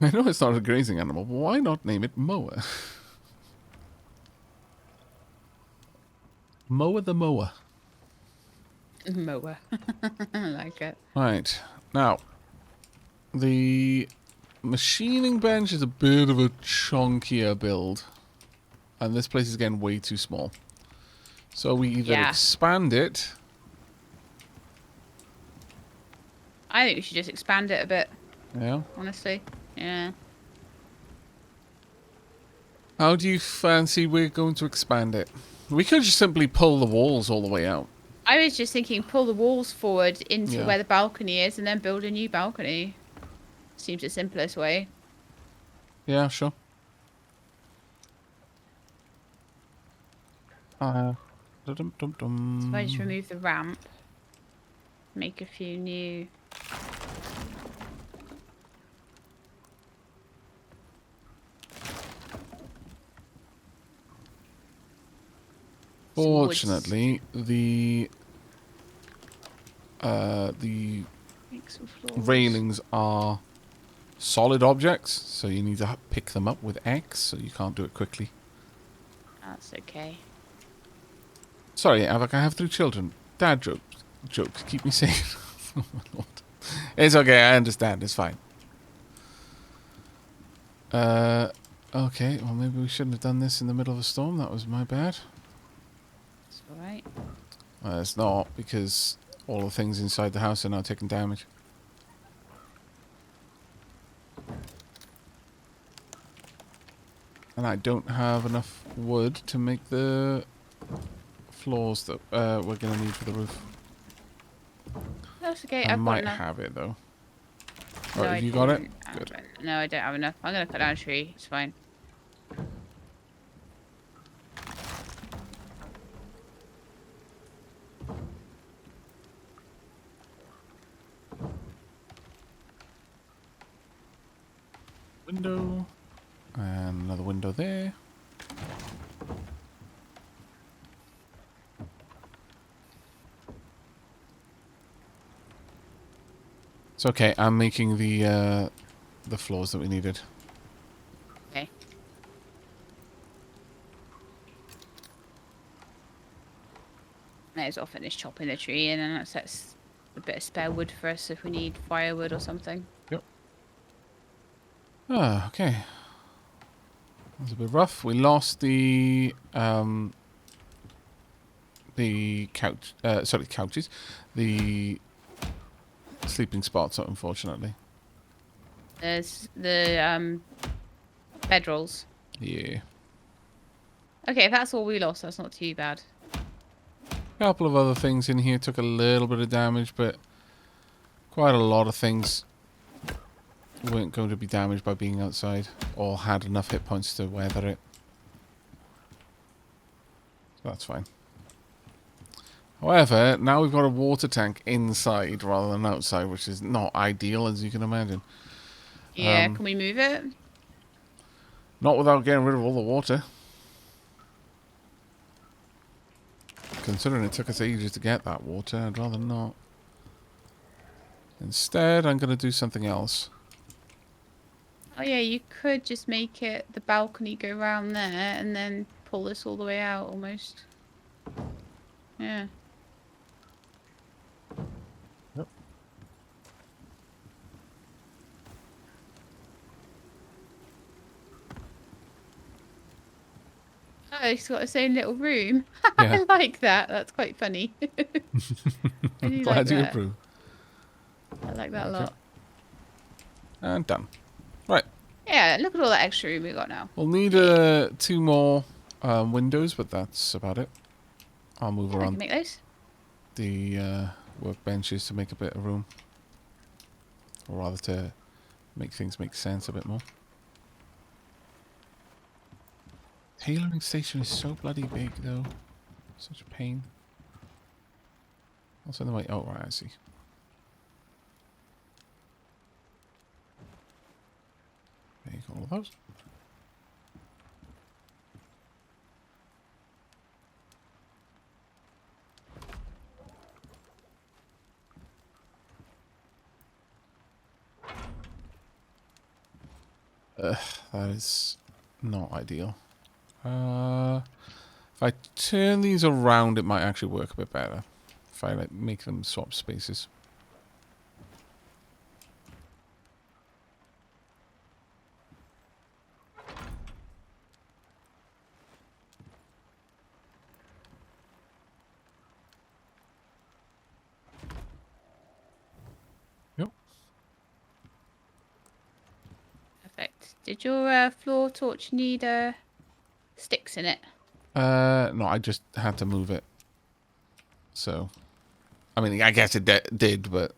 I know it's not a grazing animal, but why not name it Moa? Moa the Moa. Mower. I like it. Right. Now, the machining bench is a bit of a chunkier build. And this place is getting way too small. So we either Yeah. expand it. I think we should just expand it a bit, Yeah. honestly. Yeah. How do you fancy we're going to expand it? We could just simply pull the walls all the way out. I was just thinking pull the walls forward into Yeah. where the balcony is and then build a new balcony. Seems the simplest way. Yeah, sure. So if I just Dum-dum-dum. remove the ramp, make a few new... some woods. Fortunately, the Make some floors. railings are solid objects, so you need to pick them up with X, so you can't do it quickly. That's okay. Sorry, Aavak, I have 3 children. Dad jokes keep me safe. Oh my lord. It's okay, I understand. It's fine. Okay. Well, maybe we shouldn't have done this in the middle of a storm. That was my bad. It's alright. It's not, because all the things inside the house are now taking damage. And I don't have enough wood to make the floors that we're going to need for the roof. That's okay, I I've got might enough. have it, though. No, Oh, I have you got it? don't. Good. No, I don't have enough. I'm gonna cut down a tree. It's fine. Window. And another window there. It's okay. I'm making the floors that we needed. Okay. May as well finish chopping the tree and then that's a bit of spare wood for us if we need firewood or something. Yep. Ah, okay. That was a bit rough. We lost the couch. Sorry, couches. The sleeping spots, unfortunately. There's the bedrolls. Yeah. Okay, if that's all we lost, that's not too bad. A couple of other things in here took a little bit of damage, but quite a lot of things weren't going to be damaged by being outside or had enough hit points to weather it. So that's fine. However, now we've got a water tank inside rather than outside, which is not ideal, as you can imagine. Yeah, can we move it? Not without getting rid of all the water. Considering it took us ages to get that water, I'd rather not. Instead, I'm going to do something else. Oh yeah, you could just make it the balcony go round there and then pull this all the way out almost. Yeah. Yep. Oh, it's got its own little room. Yeah. I like that. That's quite funny. I do like Glad you that. approve. I like that a Okay. lot. And done. Right. Yeah, look at all that extra room we got now. We'll need 2 more windows, but that's about it. I'll move Yeah, I can around make those. the workbenches to make a bit of room. Or rather to make things make sense a bit more. Tailoring station is so bloody big, though. Such a pain. Also in the way. Oh, right, I see. Make all of those. That is not ideal. If I turn these around, it might actually work a bit better. If I like make them swap spaces. Yep. Perfect. Did your floor torch need sticks in it? No, I just had to move it. So, I mean, I guess it did, but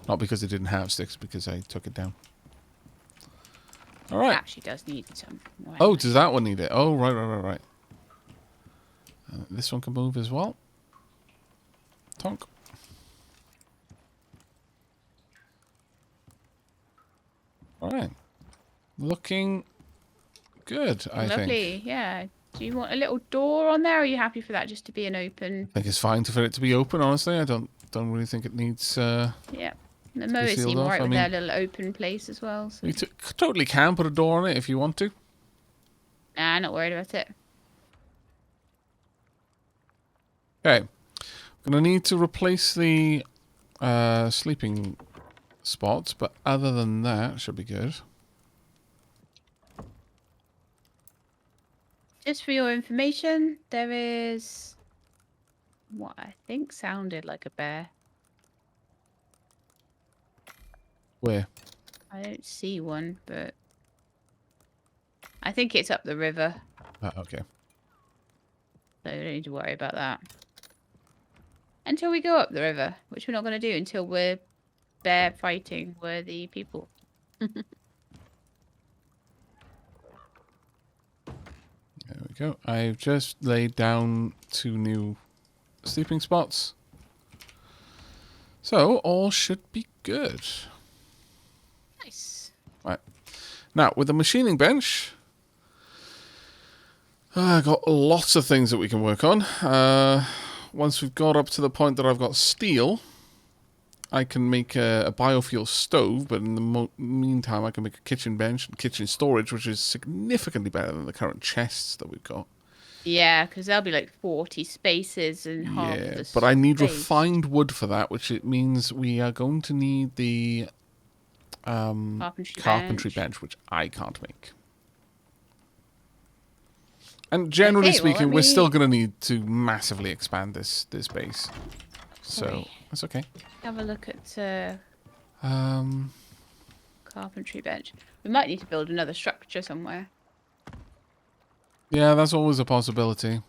not because it didn't have sticks, because I took it down. All right. It actually does need some. More Oh, anyway. does that one need it? Oh, right. This one can move as well. Tonk. All right. Looking good, I think. Lovely, yeah. Do you want a little door on there, or are you happy for that just to be an open? I think it's fine for it to be open, honestly. I don't really think it needs... Yeah. The mowers sealed seem off, alright I with mean- their little open place as well. So. You totally can put a door on it if you want to. Nah, not worried about it. Okay. Gonna need to replace the sleeping spots, but other than that, should be good. Just for your information, there is what I think sounded like a bear. Where? I don't see one, but I think it's up the river, Okay. so you don't need to worry about that. Until we go up the river, which we're not going to do until we're bear fighting worthy people. There we go. I've just laid down 2 new sleeping spots. So, all should be good. Nice. Right. Now, with the machining bench, I've got lots of things that we can work on. Once we've got up to the point that I've got steel, I can make a biofuel stove, but in the meantime, I can make a kitchen bench and kitchen storage, which is significantly better than the current chests that we've got. Yeah, because there'll be like 40 spaces and half the but I need space. refined wood for that, which it means we are going to need the carpentry bench, which I can't make. And generally Okay, well, speaking, let we're still me- going to need to massively expand this base. So, Sorry. that's okay. Have a look at Um, carpentry bench. We might need to build another structure somewhere. yeah, that's always a possibility.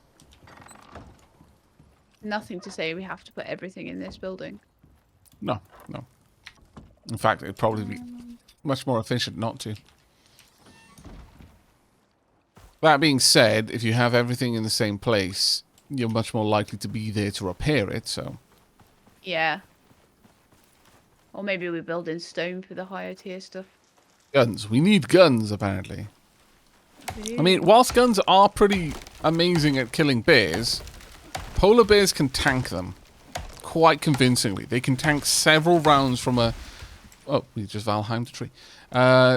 Nothing to say we have to put everything in this building. No. In fact, it'd probably be much more efficient not to. That being said, if you have everything in the same place, you're much more likely to be there to repair it, so... Yeah. Or maybe we build in stone for the higher tier stuff. Guns. We need guns, apparently. We I mean, whilst guns are pretty amazing at killing bears, polar bears can tank them quite convincingly. They can tank several rounds from a... Oh, we just Valheimed a tree.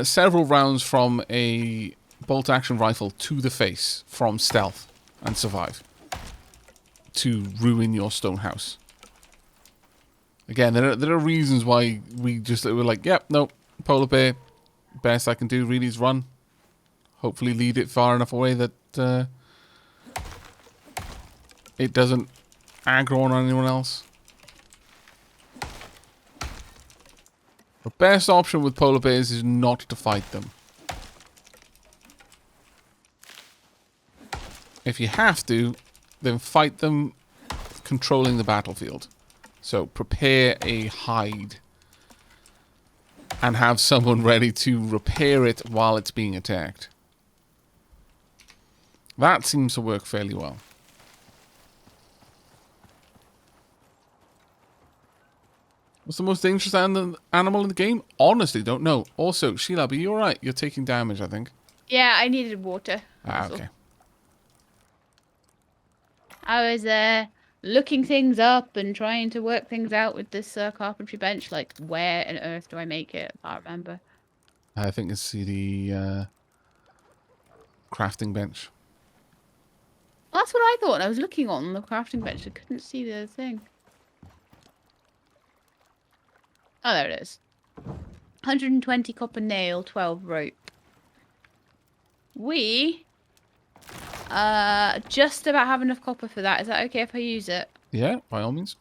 Several rounds from a bolt-action rifle to the face from stealth and survive to ruin your stone house. Again, there are reasons why we're like, yep, nope, polar bear, best I can do really is run. Hopefully lead it far enough away that it doesn't aggro on anyone else. The best option with polar bears is not to fight them. If you have to, then fight them controlling the battlefield. So prepare a hide and have someone ready to repair it while it's being attacked. That seems to work fairly well. What's the most dangerous animal in the game? Honestly, don't know. Also, Sheila, are you alright? You're taking damage, I think. Yeah, I needed water. Ah, That's all. okay. I was looking things up and trying to work things out with this carpentry bench. Like, where on earth do I make it? I can't remember. I think it's the crafting bench. Well, that's what I thought. I was looking on the crafting bench. I couldn't see the thing. Oh, there it is. 120 copper nail, 12 rope. We just about have enough copper for that. Is that okay if I use it? Yeah, by all means.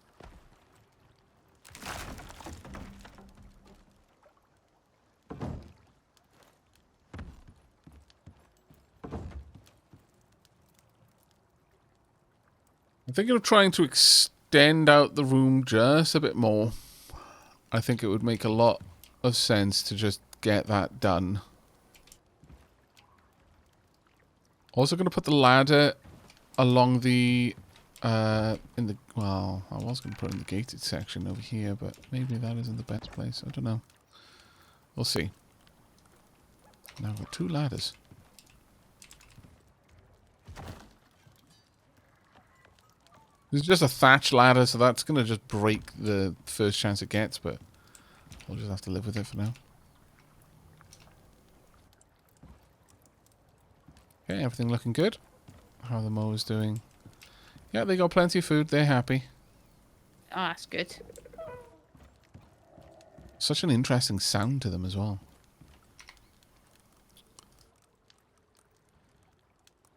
I'm thinking of trying to extend out the room just a bit more. I think it would make a lot of sense to just get that done. Also going to put the ladder along the well, I was going to put it in the gated section over here, but maybe that isn't the best place. I don't know. We'll see. Now I've got 2 ladders. This is just a thatch ladder, so that's going to just break the first chance it gets, but we'll just have to live with it for now. Okay, everything looking good. How are the mowers doing? Yeah, they got plenty of food. They're happy. Oh, that's good. Such an interesting sound to them as well.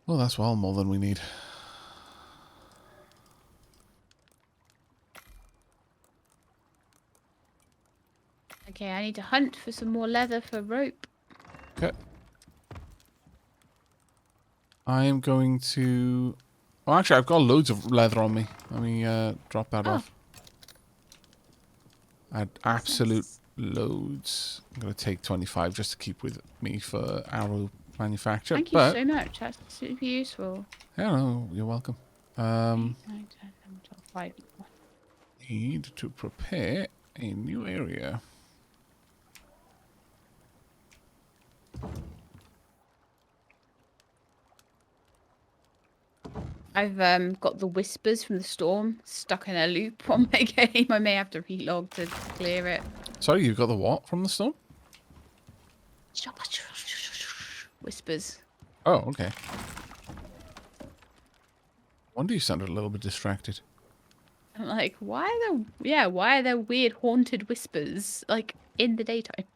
Well, that's well more than we need. Okay, I need to hunt for some more leather for rope. Okay. I am going to... Well, actually, I've got loads of leather on me. Let me drop that off. I had absolute loads. I'm going to take 25 just to keep with me for arrow manufacture. Thank you so much. That's super useful. Yeah, no, you're welcome. 8, 9, 10, 11, 12, 5. Need to prepare a new area. I've got the whispers from the storm stuck in a loop on my game. I may have to relog to clear it. Sorry, you got the what from the storm? Whispers. Oh, okay. Wonder you sounded a little bit distracted. I'm like, why are there weird haunted whispers like in the daytime?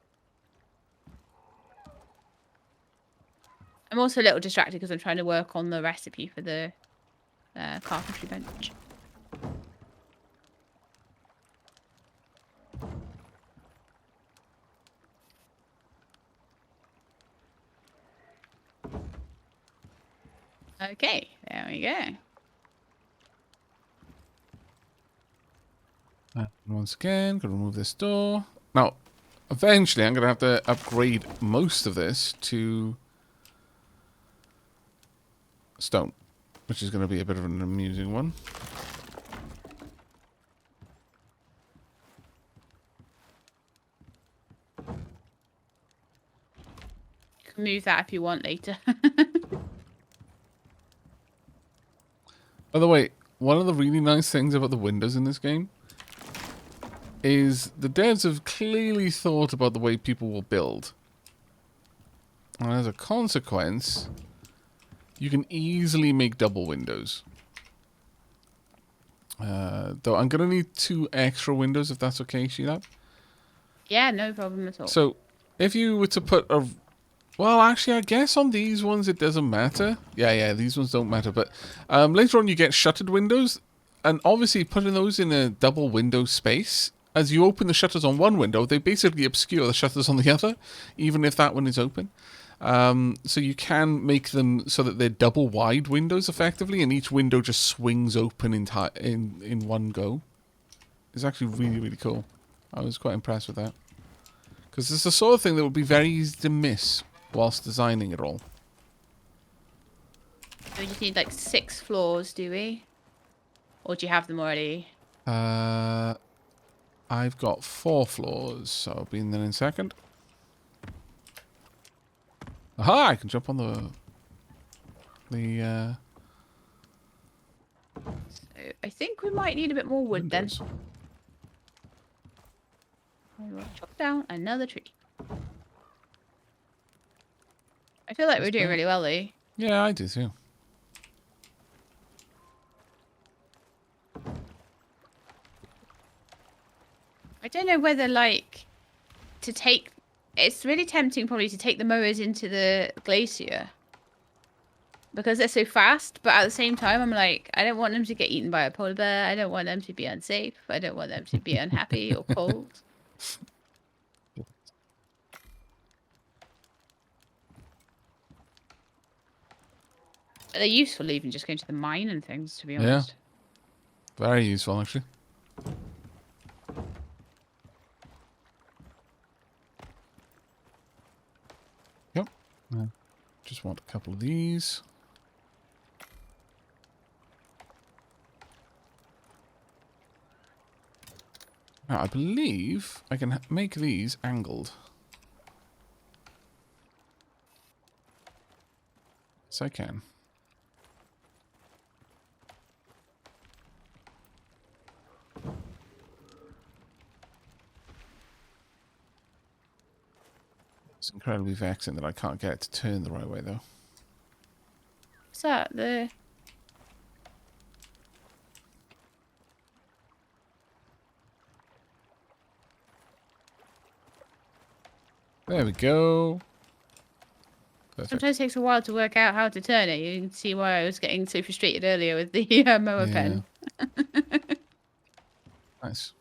I'm also a little distracted because I'm trying to work on the recipe for the carpentry bench. Okay, there we go. Once again, gonna remove this door. Now, eventually I'm gonna have to upgrade most of this to stone, which is gonna be a bit of an amusing one. You can move that if you want later. By the way, one of the really nice things about the windows in this game is the devs have clearly thought about the way people will build. And as a consequence, you can easily make double windows. Though I'm going to need 2 extra windows if that's okay, Sheila. Yeah, no problem at all. So, if you were to put a... Well, actually, I guess on these ones it doesn't matter. Yeah, these ones don't matter. But later on you get shuttered windows. And obviously putting those in a double window space, as you open the shutters on one window, they basically obscure the shutters on the other, even if that one is open. So you can make them so that they're double wide windows effectively, and each window just swings open in one go. It's actually really, really cool. I was quite impressed with that. Because it's the sort of thing that would be very easy to miss whilst designing it all. We just need like 6 floors, do we? Or do you have them already? I've got 4 floors, so I'll be in there in a second. Aha! I can jump on the So I think we might need a bit more wood windows. then. I will chop down another tree. I feel like That's we're doing about- really well, though. Yeah, I do too. I don't know whether, like, to take... It's really tempting, probably, to take the mowers into the glacier. Because they're so fast, but at the same time, I'm like, I don't want them to get eaten by a polar bear. I don't want them to be unsafe. I don't want them to be unhappy or cold. But they're useful even just going to the mine and things, to be Yeah. honest. Very useful, actually. Yep. Just want a couple of these. Now, I believe I can make these angled. Yes, I can. It's incredibly vexing that I can't get it to turn the right way, though. What's that? The... There we go. Perfect. Sometimes it takes a while to work out how to turn it. You can see why I was getting so frustrated earlier with the mower pen. Nice.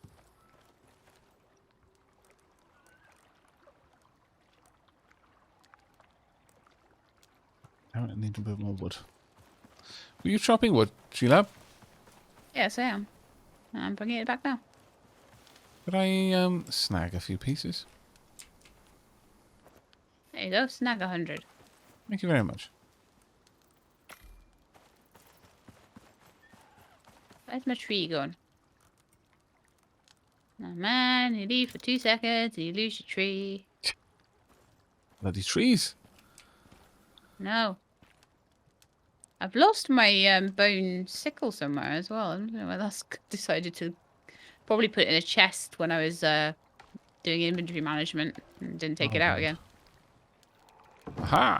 I need a bit more wood. Were you chopping wood, Sheila? Yes, I am. I'm bringing it back now. Could I snag a few pieces? There you go. Snag 100. Thank you very much. Where's my tree going? Oh man, you leave for 2 seconds and you lose your tree. Bloody trees. No. I've lost my bone sickle somewhere as well. I don't know where that's decided to probably put it in a chest when I was doing inventory management and didn't take it out again. Aha!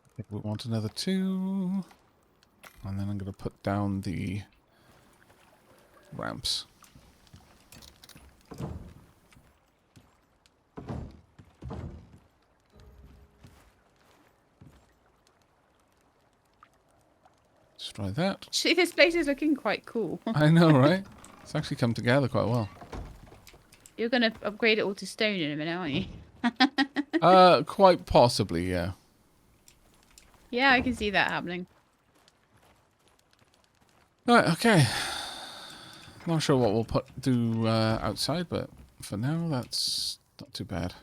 I think we want another 2. And then I'm going to put down the ramps. Destroy that. Actually, this place is looking quite cool. I know, right? It's actually come together quite well. You're going to upgrade it all to stone in a minute, aren't you? Quite possibly, yeah. Yeah, I can see that happening. Right, okay. Not sure what we'll do outside, but for now, that's not too bad.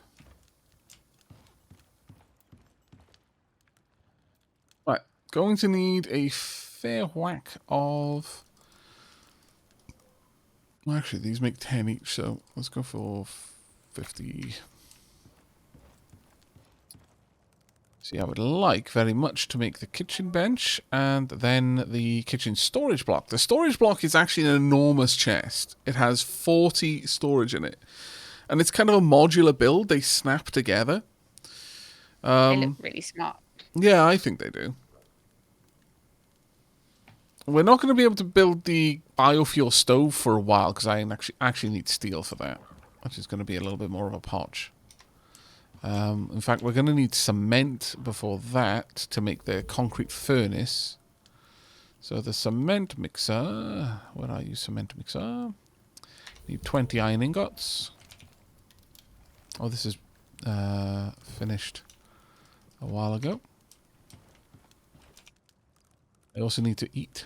Right, going to need a fair whack of... Well, actually, these make 10 each, so let's go for 50. See, I would like very much to make the kitchen bench and then the kitchen storage block. The storage block is actually an enormous chest. It has 40 storage in it. And it's kind of a modular build. They snap together. They look really smart. Yeah, I think they do. We're not going to be able to build the biofuel stove for a while because I actually need steel for that, which is going to be a little bit more of a potch. In fact, we're going to need cement before that to make the concrete furnace. So the cement mixer... Where are you, cement mixer? Need 20 iron ingots. Oh, this is finished a while ago. I also need to eat.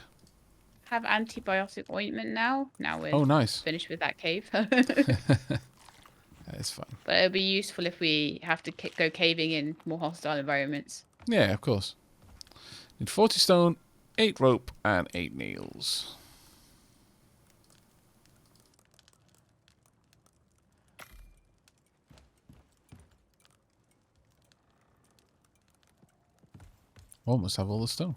Have antibiotic ointment now. Now we're nice. finished with that cave. That is fun. But it'll be useful if we have to go caving in more hostile environments. Yeah, of course. Need 40 stone, 8 rope, and 8 nails. Almost have all the stone.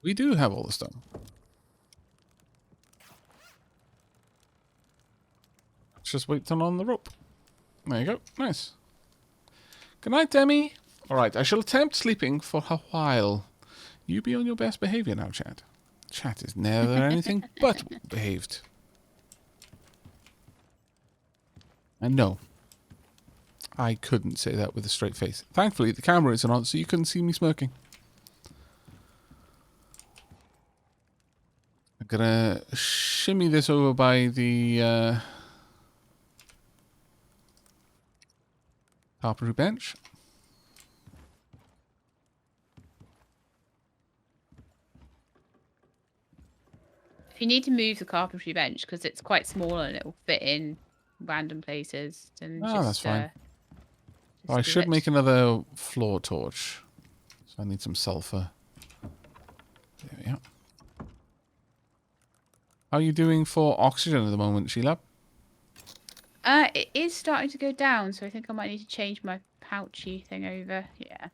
We do have all the stone. Just wait till on the rope. There you go. Nice. Good night, Demi. Alright, I shall attempt sleeping for a while. You be on your best behaviour now, chat. Chat is never anything but behaved. And no, I couldn't say that with a straight face. Thankfully, the camera isn't on, so you couldn't see me smirking. I'm gonna shimmy this over by the carpentry bench. If you need to move the carpentry bench because it's quite small and it will fit in random places, then That's fine. I do should it. make another floor torch. So I need some sulfur. There we are. How are you doing for oxygen at the moment, Sheila? It is starting to go down, so I think I might need to change my pouchy thing over. Yeah.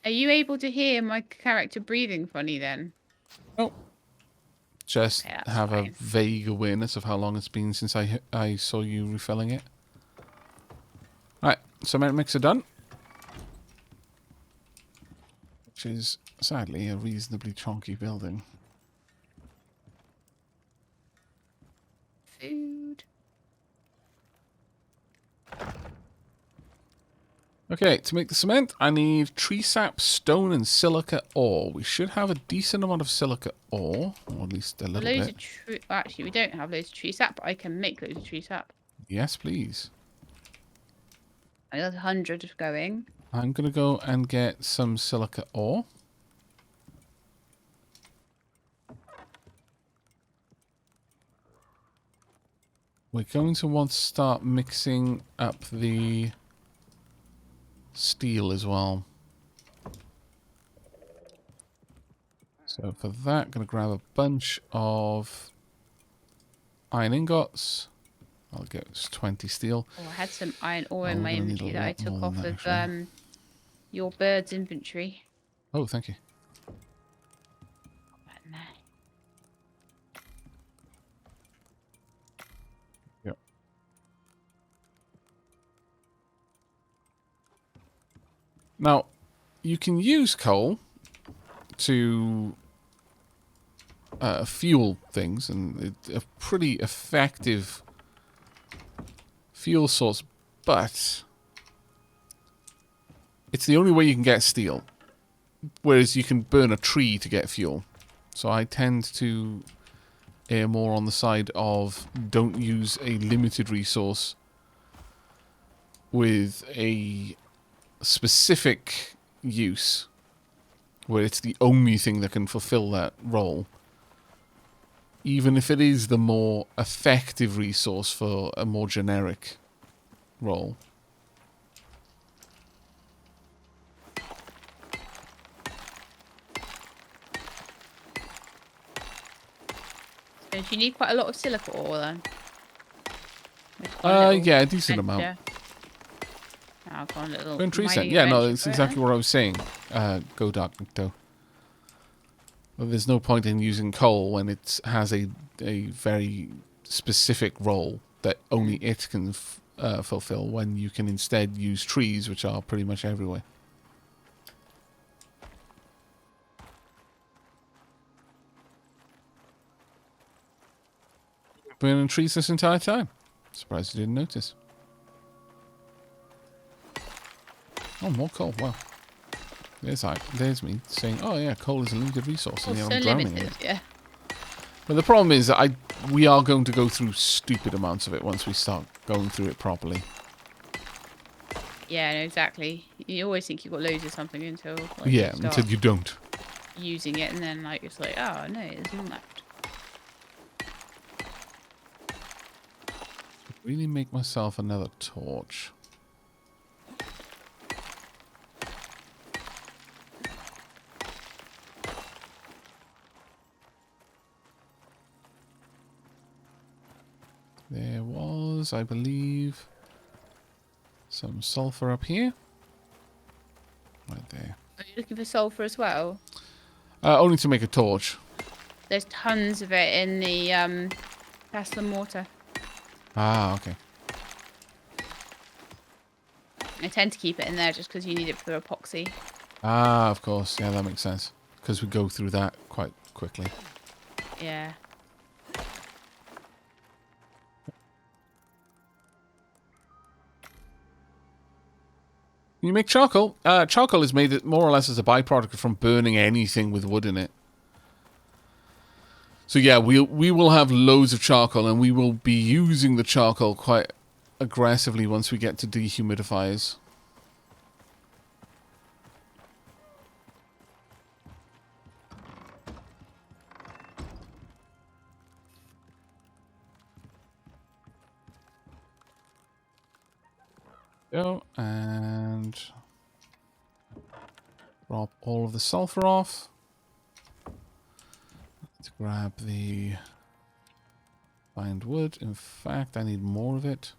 Are you able to hear my character breathing funny then? Oh. Just Okay, have fine. a vague awareness of how long it's been since I saw you refilling it. Right, cement mixer done. Which is, sadly, a reasonably chonky building. Food. Okay, to make the cement, I need tree sap, stone, and silica ore. We should have a decent amount of silica ore, or at least a little Loads bit. of actually, we don't have loads of tree sap, but I can make loads of tree sap. Yes, please. I got 100 going. I'm going to go and get some silica ore. We're going to want to start mixing up the steel as well. So for that, I'm going to grab a bunch of iron ingots. I'll get 20 steel. Oh, I had some iron ore Oh, in we're my gonna need inventory a that I lot took more off than of that, actually. your bird's inventory. Oh, thank you. Put that in there. Yep. Now, you can use coal to fuel things, and it's a pretty effective fuel source, but it's the only way you can get steel. Whereas you can burn a tree to get fuel. So I tend to err more on the side of don't use a limited resource with a specific use where it's the only thing that can fulfill that role. Even if it is the more effective resource for a more generic role. So do you need quite a lot of silica ore then? Yeah, a decent amount. I've got a little Burn tree scent. mining Yeah, no, adventure that's for it, exactly what I was saying. Go Dark Nikto. Well, there's no point in using coal when it has a very specific role that only it can fulfill, when you can instead use trees, which are pretty much everywhere. Burning trees this entire time. Surprised you didn't notice. Oh, more coal. Wow. There's me saying, oh yeah, coal is a limited resource, and Oh, yeah, so I'm drowning in limited, it. yeah. But the problem is that we are going to go through stupid amounts of it once we start going through it properly. Yeah, no, exactly. You always think you've got loads of something until like, Yeah, you start until you don't. using it, and then like it's like, oh no, there's none left. Really make myself another torch. There was, I believe, some sulfur up here. Right there. Are you looking for sulfur as well? Only to make a torch. There's tons of it in the pestle and mortar. Ah, okay. I tend to keep it in there just because you need it for epoxy. Ah, of course. Yeah, that makes sense. Because we go through that quite quickly. Yeah. You make charcoal. Charcoal is made more or less as a byproduct from burning anything with wood in it. So yeah, we will have loads of charcoal, and we will be using the charcoal quite aggressively once we get to dehumidifiers. Go and drop all of the sulfur off. Let's grab the find wood. In fact, I need more of it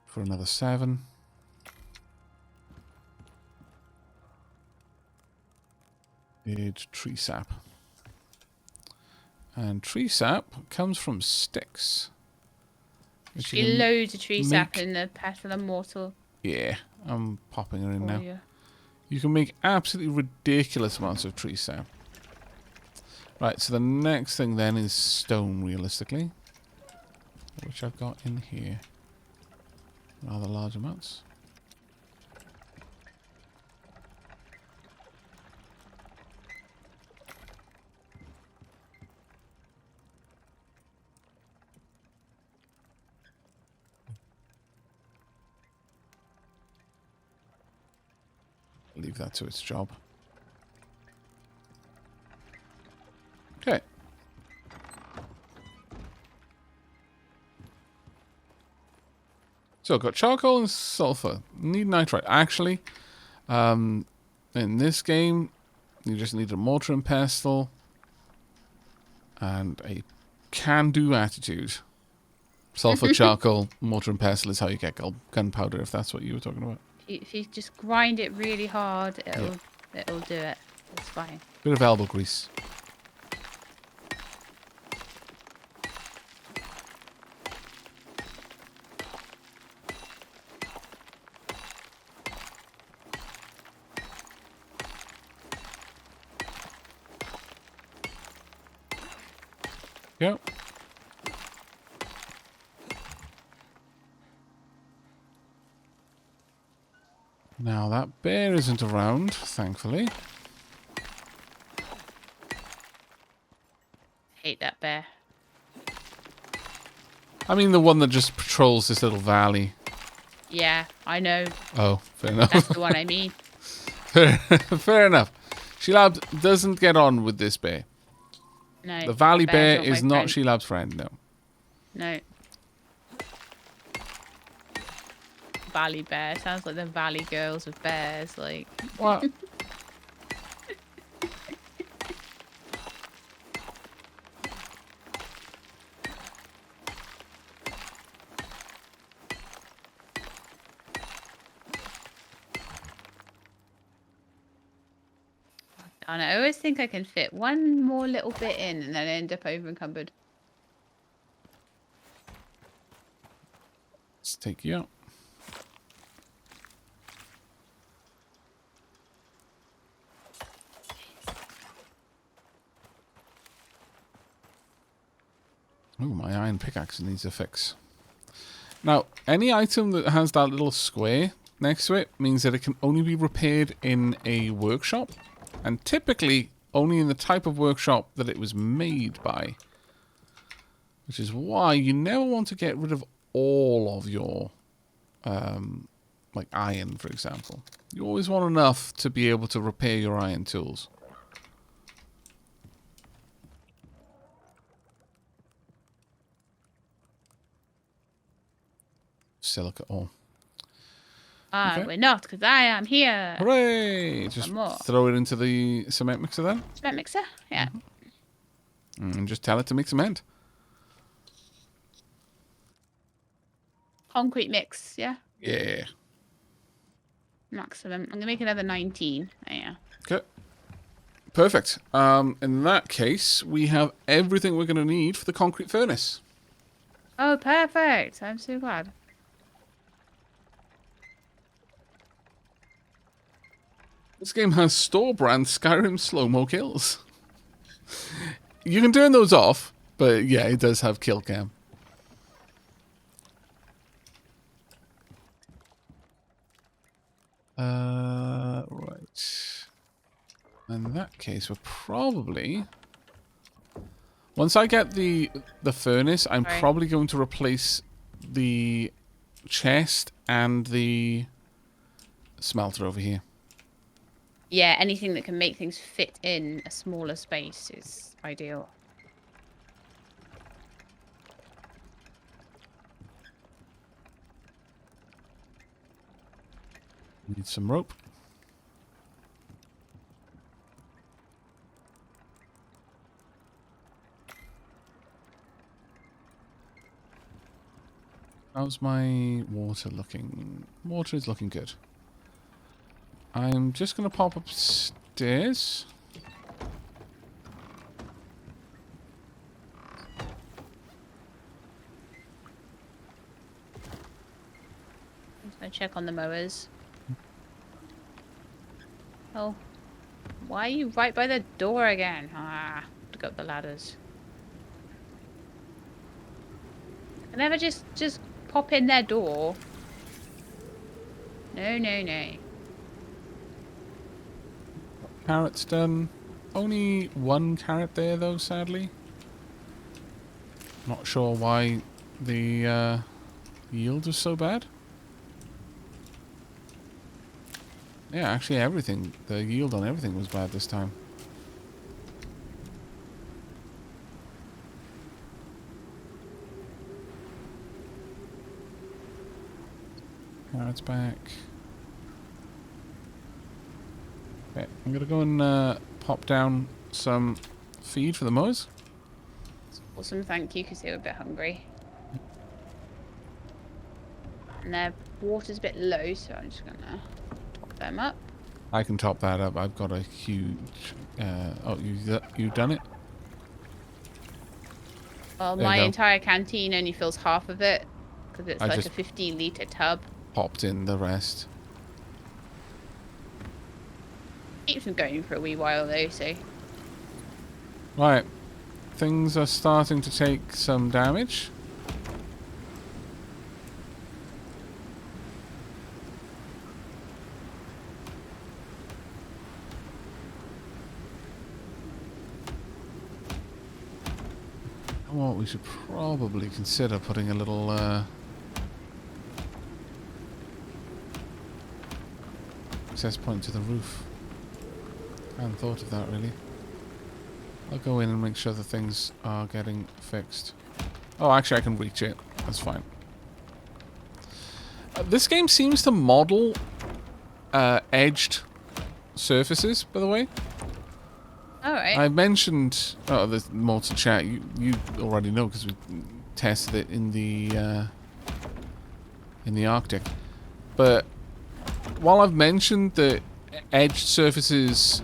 for another 7. Need tree sap. And tree sap comes from sticks. There's loads of tree sap in the pestle and mortar. Yeah, I'm popping her in now. You. You can make absolutely ridiculous amounts of tree sap. Right, so the next thing then is stone, realistically. Which I've got in here. Rather large amounts. Leave that to its job. Okay. So I've got charcoal and sulfur. Need nitrite. Actually, in this game, you just need a mortar and pestle and a can-do attitude. Sulfur, charcoal, mortar and pestle is how you get gunpowder, if that's what you were talking about. If you just grind it really hard, it'll do it. It's fine. Bit of elbow grease. Yep. Now that bear isn't around, thankfully. Hate that bear. I mean the one that just patrols this little valley. Yeah, I know. Oh, fair enough. That's the one I mean. Fair enough. Sheilab doesn't get on with this bear. No. The valley bear not is my not friend. Sheilab's friend, no. No. Valley bear. Sounds like the valley girls of bears. Like. What? And I always think I can fit one more little bit in and then end up over encumbered. Let's take you out. Oh, my iron pickaxe needs a fix. Now, any item that has that little square next to it means that it can only be repaired in a workshop. And typically, only in the type of workshop that it was made by. Which is why you never want to get rid of all of your, like iron, for example. You always want enough to be able to repair your iron tools. Silica ore. Ah, Okay. we're not, because I am here. Hooray! Just more. throw it into the cement mixer then. Cement mixer? Yeah. And just tell it to make cement. concrete mix, yeah? Yeah. Maximum. I'm gonna make another 19. Yeah. Okay. Perfect. In that case, we have everything we're going to need for the concrete furnace. Oh, perfect. I'm so glad. This game has store brand Skyrim slow-mo kills. You can turn those off, but yeah, it does have kill cam. Right. In that case, we're probably... Once I get the furnace, I'm probably going to replace the chest and the smelter over here. Yeah, anything that can make things fit in a smaller space is ideal. Need some rope. How's my water looking? Water is looking good. I'm just going to pop upstairs. I'm just gonna check on the mowers. Oh, why are you right by the door again? Ah, to go up the ladders. I never just pop in their door. No, no, no. Carrot's done. Only one carrot there, though, sadly. Not sure why the yield was so bad. Yeah, actually everything. The yield on everything was bad this time. Carrot's back. Okay, I'm gonna go and pop down some feed for the mowers. Awesome, thank you, because they were a bit hungry. And their water's a bit low, so I'm just gonna top them up. I can top that up. I've got a huge... oh, you've done it? Well, my entire canteen only fills half of it, because it's like a 15-litre tub. Popped in the rest. Keeps them going for a wee while, though, so... Right. Things are starting to take some damage. Well, we should probably consider putting a little access point to the roof. I hadn't thought of that really. I'll go in and make sure that things are getting fixed. Oh, actually I can reach it. That's fine. This game seems to model edged surfaces, by the way. Alright. I mentioned... Oh, there's more to chat. You already know because we tested it in the Arctic. But while I've mentioned that edged surfaces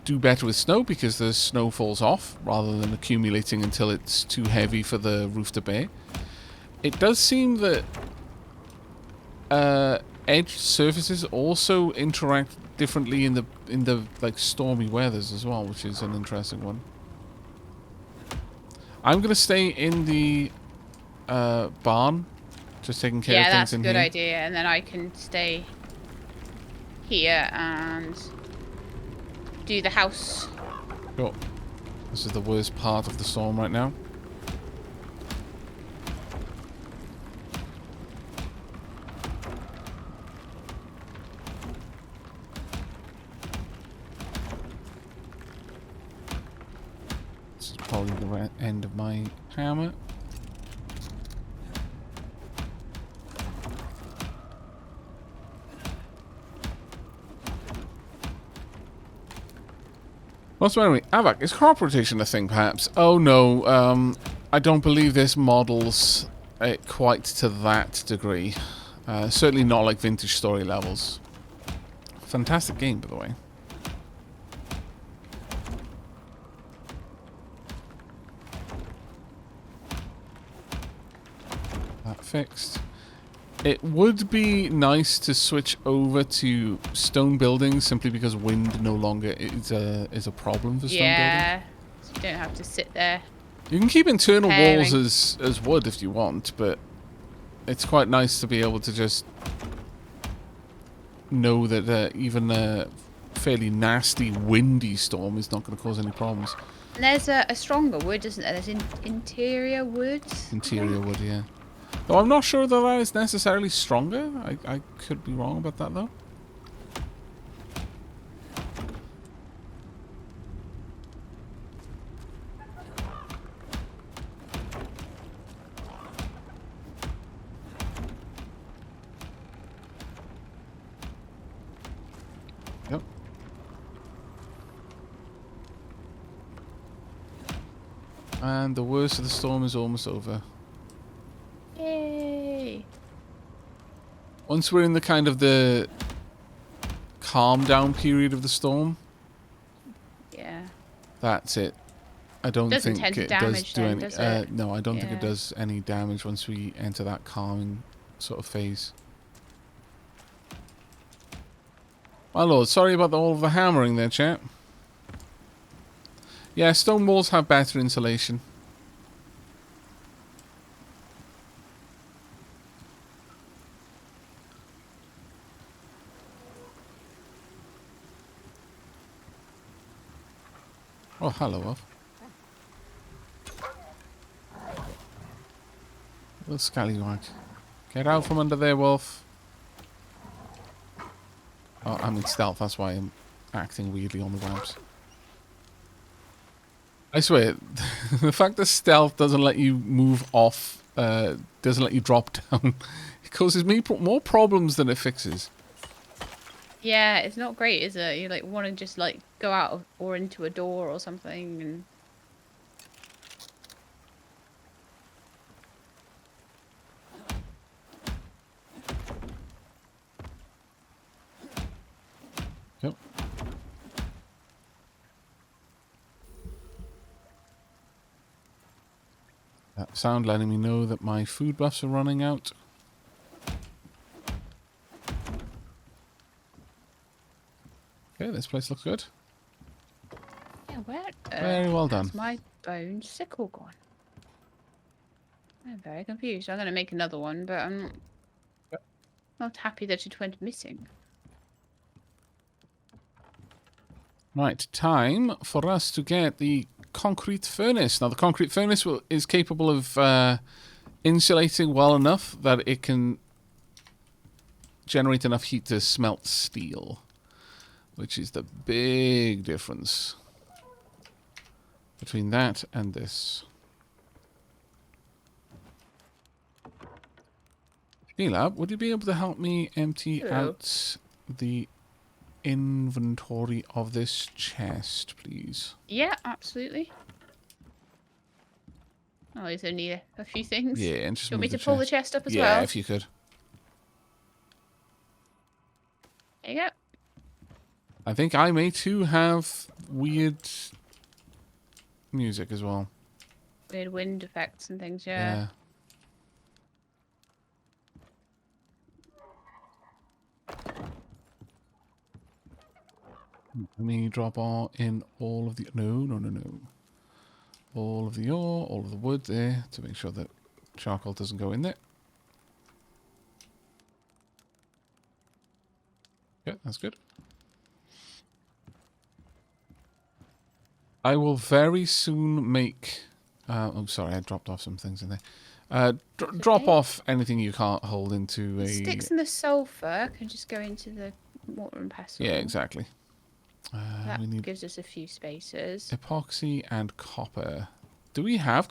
do better with snow because the snow falls off rather than accumulating until it's too heavy for the roof to bear, it does seem that edged surfaces also interact differently in the like stormy weathers as well, which is an interesting one. I'm gonna stay in the barn, just taking care of things in here. Yeah, that's a good idea, and then I can stay here and do the house. Sure. This is the worst part of the storm right now. This is probably the end of my hammer. Well, so anyway, Aavak, is crop rotation a thing, perhaps? Oh no, I don't believe this models it quite to that degree. Certainly not like Vintage Story levels. Fantastic game, by the way. That fixed. It would be nice to switch over to stone buildings simply because wind no longer is a problem for stone buildings. Yeah, so you don't have to sit there. You can keep internal walls Pairing. as wood if you want, but it's quite nice to be able to just know that even a fairly nasty windy storm is not going to cause any problems. And there's a stronger wood, isn't there? There's interior wood. Interior wood, yeah. Though I'm not sure that is necessarily stronger. I could be wrong about that, though. Yep. And the worst of the storm is almost over. Yay! Once we're in the kind of the calm down period of the storm, Yeah. that's it. I don't Doesn't think tend to it does damage do then, any. does it? No, I don't think it Yeah. does any damage once we enter that calming sort of phase. My lord, sorry about all of the hammering there, chap. Yeah, stone walls have better insulation. Oh, hello, Wolf. Little scallywag. Get out from under there, Wolf. Oh, I'm in stealth, that's why I'm acting weirdly on the webs. I swear, the fact that stealth doesn't let you move off, doesn't let you drop down, it causes me more problems than it fixes. Yeah, it's not great, is it? You like want to just like go out or into a door or something, and Yep. That sound letting me know that my food buffs are running out. Okay, this place looks good. yeah, where? Very well done. Has my bone sickle gone? I'm very confused. I'm gonna make another one, but I'm not happy that it went missing. Right, time for us to get the concrete furnace. Now, the concrete furnace is capable of insulating well enough that it can generate enough heat to smelt steel, which is the big difference between that and this. Elab, would you be able to help me empty Hello. out the inventory of this chest, please? Yeah, absolutely. Oh, there's only a few things. Yeah, and just Do you want me move to pull the chest up as yeah, well? if you could. There you go. I think I may too have weird music as well. Weird wind effects and things, yeah. Let me drop in all of the... No. All of the ore, all of the wood there to make sure that charcoal doesn't go in there. Yeah, that's good. I will very soon make... oh, sorry, I dropped off some things in there. Drop off anything you can't hold into a... Sticks and the sulfur can just go into the mortar and pestle. Yeah, exactly. That we need gives us a few spaces. epoxy and copper. Do we have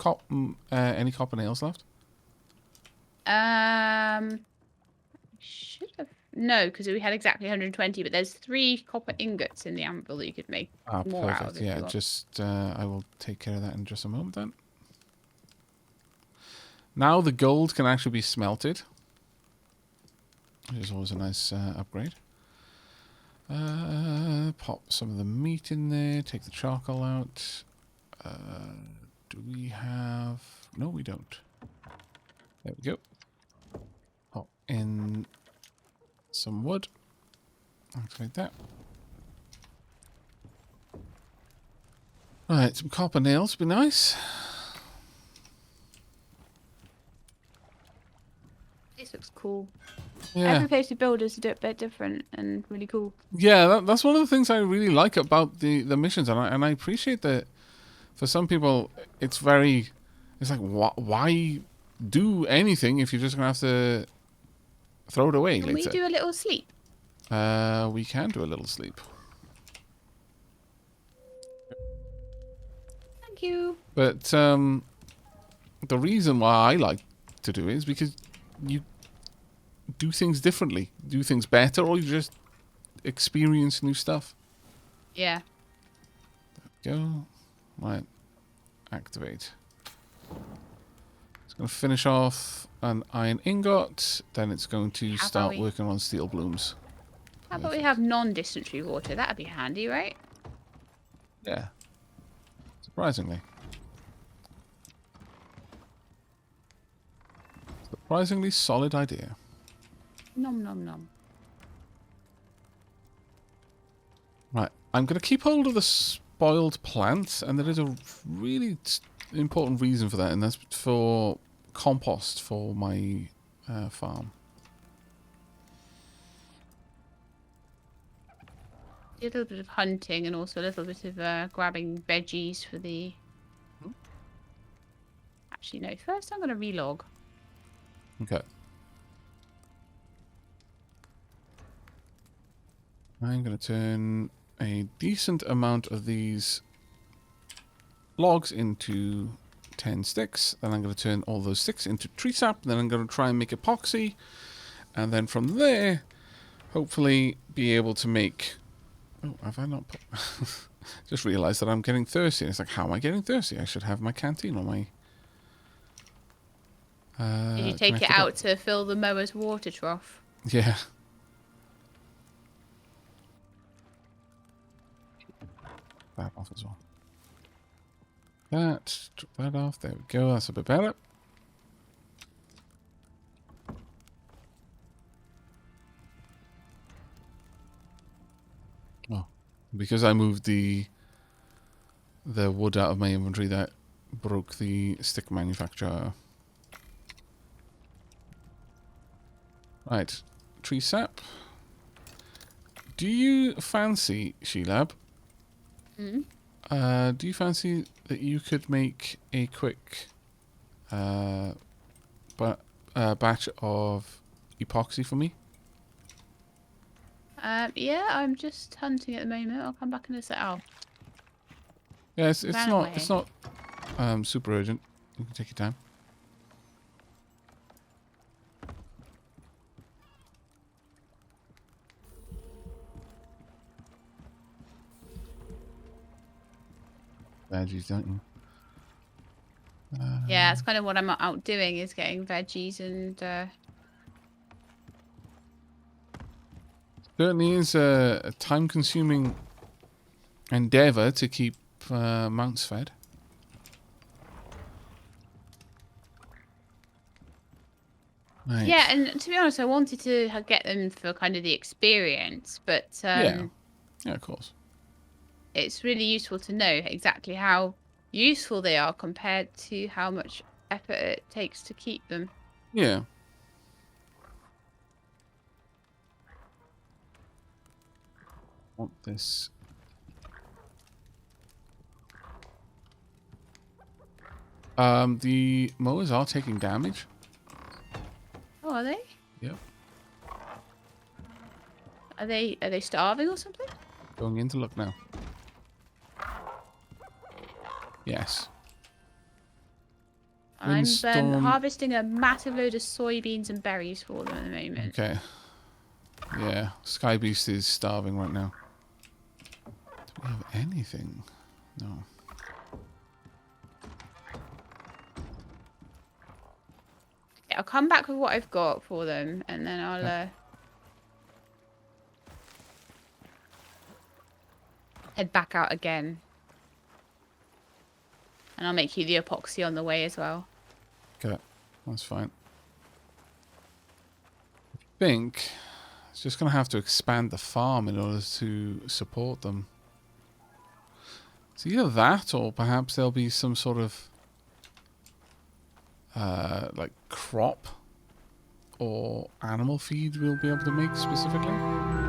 any copper nails left? Should have no, because we had exactly 120. But there's 3 copper ingots in the anvil that you could make more out of. Perfect. If you Yeah, want. just I will take care of that in just a moment then. Now the gold can actually be smelted, which is always a nice upgrade. Pop some of the meat in there. Take the charcoal out. Do we have... No, we don't. There we go. Pop in some wood. Activate that. Right, some copper nails would be nice. This looks cool. Yeah. Every place we build is a bit different and really cool. Yeah, that's one of the things I really like about the missions, and I appreciate that for some people it's like, why do anything if you're just going to have to throw it away Can later? we do a little sleep? We can do a little sleep. Thank you. But the reason why I like to do it is because you do things differently, do things better, or you just experience new stuff. Yeah. Go. Right. Activate. It's going to finish off an iron ingot, then it's going to start working on steel blooms. How about we have non-dysentery water? That'd be handy, right? Yeah. Surprisingly. Surprisingly solid idea. Nom nom nom. Right. I'm going to keep hold of the spoiled plants, and there is a really important reason for that, and that's for compost for my farm. A little bit of hunting and also a little bit of grabbing veggies for the... Actually, no. First, I'm going to relog. Okay. I'm going to turn a decent amount of these logs into 10 sticks. Then I'm going to turn all those sticks into tree sap. Then I'm going to try and make epoxy. And then from there, hopefully be able to make... Oh, have I not put... Just realised that I'm getting thirsty. It's like, how am I getting thirsty? I should have my canteen on my... Did you take it out to fill the mower's water trough? Yeah. That off as well. Drop that off. There we go. That's a bit better. Oh, because I moved the wood out of my inventory, that broke the stick manufacturer. Right, tree sap. Do you fancy, Sheelab? Do you fancy that you could make a quick batch of epoxy for me? Yeah, I'm just hunting at the moment. I'll come back in a sec. Oh. Yeah, it's not super urgent. You can take your time. Veggies, don't you? Yeah, it's kind of what I'm out doing, is getting veggies and... Certainly is a time-consuming endeavour to keep mounts fed. Right. Yeah, and to be honest, I wanted to get them for kind of the experience, but Yeah, of course. It's really useful to know exactly how useful they are compared to how much effort it takes to keep them. Yeah. Want this. The mowers are taking damage. Oh, are they? Yep. Are they starving or something? Going in to look now. Yes. I'm Windstorm. harvesting a massive load of soybeans and berries for them at the moment. Okay. Yeah, Sky Beast is starving right now. Do we have anything? No. I'll come back with what I've got for them, and then I'll head back out again. And I'll make you the epoxy on the way as well. Okay, that's fine. I think it's just going to have to expand the farm in order to support them. It's either that, or perhaps there'll be some sort of like crop or animal feed we'll be able to make specifically.